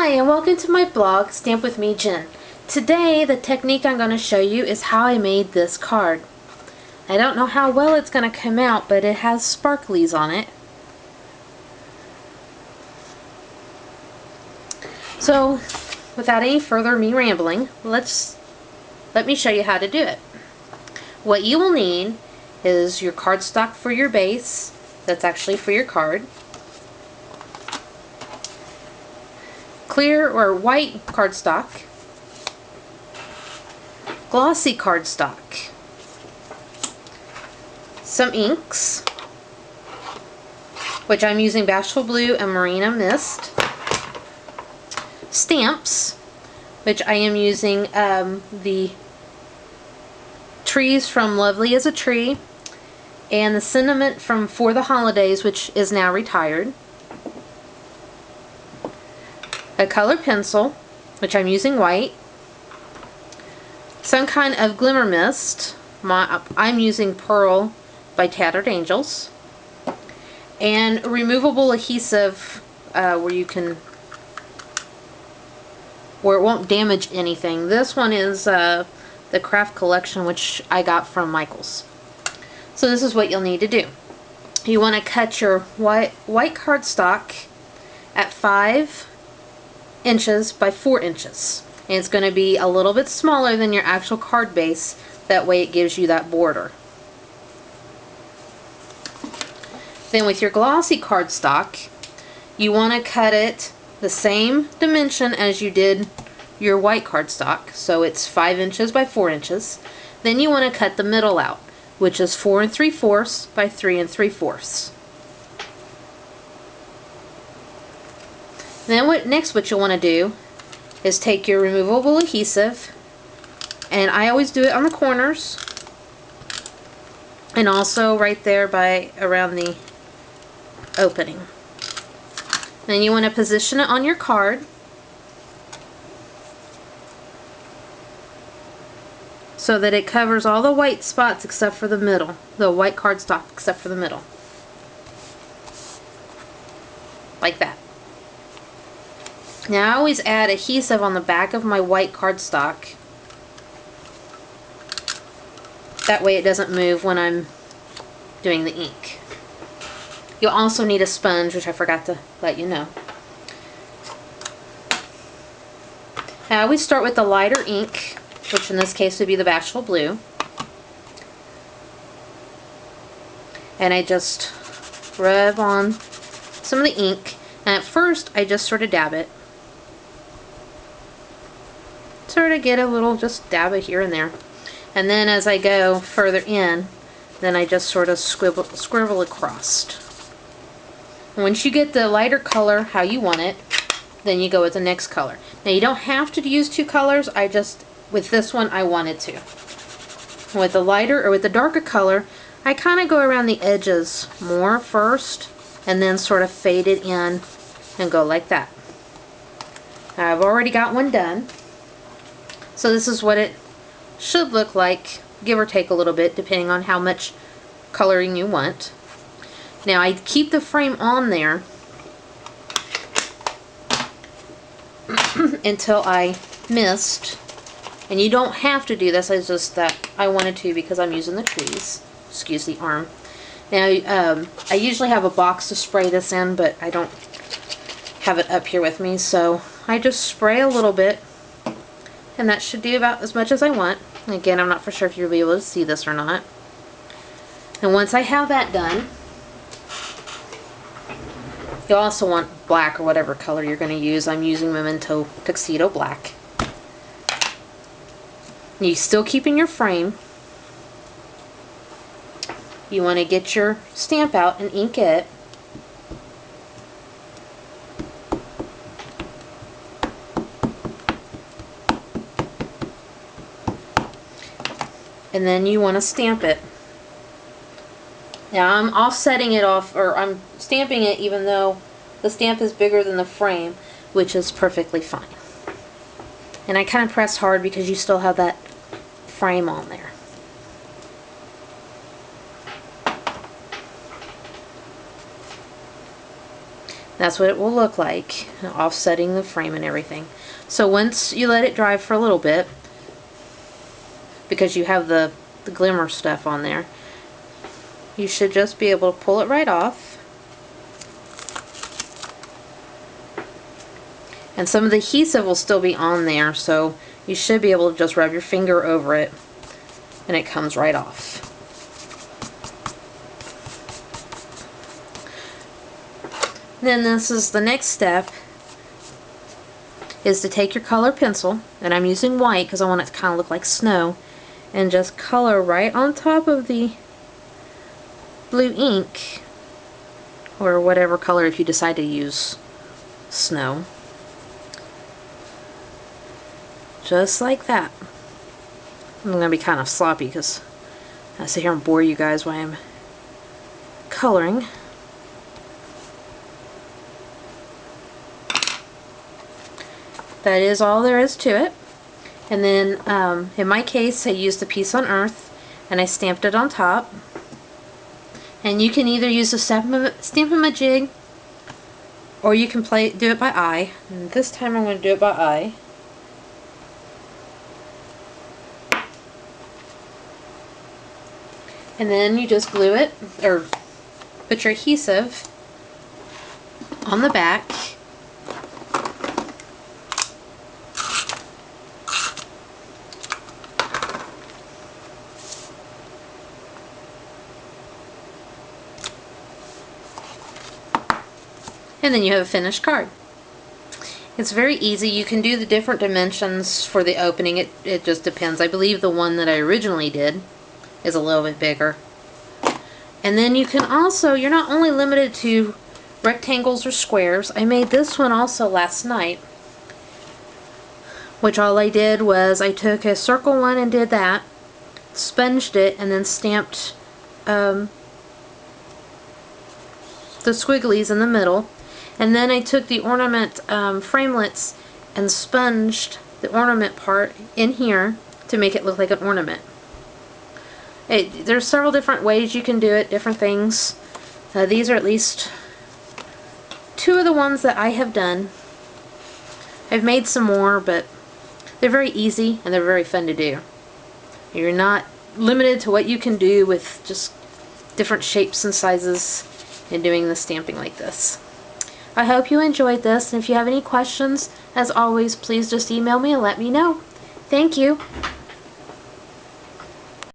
Hi, and welcome to my blog, Stamp With Me Jen. Today, the technique I'm going to show you is how I made this card. I don't know how well it's going to come out, but it has sparklies on it. So, without any further me rambling, let me show you how to do it. What you will need is your cardstock for your base. That's actually for your card. Clear or white cardstock, glossy cardstock, some inks, which I'm using Bashful Blue and Marina Mist, stamps, which I am using the trees from Lovely as a Tree, and the sentiment from For the Holidays, which is now retired. A color pencil, which I'm using white, some kind of glimmer mist, I'm using Pearl by Tattered Angels, and removable adhesive where it won't damage anything. This one is the Craft Collection, which I got from Michaels. So this is what you'll need to do. You want to cut your white cardstock at 5 inches by 4 inches, and it's going to be a little bit smaller than your actual card base. That way it gives you that border. Then with your glossy cardstock, you want to cut it the same dimension as you did your white cardstock, so it's 5 inches by 4 inches. Then you want to cut the middle out, which is 4 3/4 by 3 3/4. Then what you'll want to do is take your removable adhesive, and I always do it on the corners and also right there by around the opening. Then you want to position it on your card so that it covers all the white spots except for the middle, the white cardstock except for the middle. Like that. Now I always add adhesive on the back of my white cardstock. That way it doesn't move when I'm doing the ink. You'll also need a sponge, which I forgot to let you know. Now I always start with the lighter ink, which in this case would be the Bashful Blue. And I just rub on some of the ink. And at first I just sort of dab it. Sort of get a little, just dab it here and there. And then as I go further in, then I just sort of scribble across. And once you get the lighter color how you want it, then you go with the next color. Now you don't have to use 2 colors, with this one I wanted to. With the lighter or with the darker color, I kind of go around the edges more first and then sort of fade it in and go like that. Now I've already got one done. So this is what it should look like, give or take a little bit, depending on how much coloring you want. Now I keep the frame on there until I mist. And you don't have to do this, it's just that I wanted to because I'm using the trees. Excuse the arm. Now I usually have a box to spray this in, but I don't have it up here with me, so I just spray a little bit. And that should do about as much as I want. Again, I'm not for sure if you'll be able to see this or not. And once I have that done, you'll also want black or whatever color you're going to use. I'm using Memento Tuxedo Black. You still keeping your frame. You want to get your stamp out and ink it. And then you want to stamp it. Now I'm offsetting it off, or I'm stamping it even though the stamp is bigger than the frame, which is perfectly fine. And I kind of press hard because you still have that frame on there. That's what it will look like, offsetting the frame and everything. So once you let it dry for a little bit, because you have the glimmer stuff on there, you should just be able to pull it right off. And some of the adhesive will still be on there, so you should be able to just rub your finger over it and it comes right off. Then this is the next step, is to take your color pencil, and I'm using white because I want it to kind of look like snow, and just color right on top of the blue ink, or whatever color if you decide to use snow. Just like that. I'm going to be kind of sloppy because I sit here and bore you guys while I'm coloring. That is all there is to it. And then in my case I used a piece on earth and I stamped it on top. And you can either use a stamp-a-ma-jig or you can do it by eye. And this time I'm going to do it by eye. And then you just glue it, or put your adhesive on the back. And then you have a finished card. It's very easy. You can do the different dimensions for the opening. It just depends. I believe the one that I originally did is a little bit bigger. And then you can also, you're not only limited to rectangles or squares. I made this one also last night, which all I did was I took a circle one and did that, sponged it, and then stamped the squigglies in the middle. And then I took the ornament framelits and sponged the ornament part in here to make it look like an ornament. There's several different ways you can do it, different things. These are at least two of the ones that I have done. I've made some more, but they're very easy and they're very fun to do. You're not limited to what you can do with just different shapes and sizes in doing the stamping like this. I hope you enjoyed this, and if you have any questions, as always, please just email me and let me know. Thank you.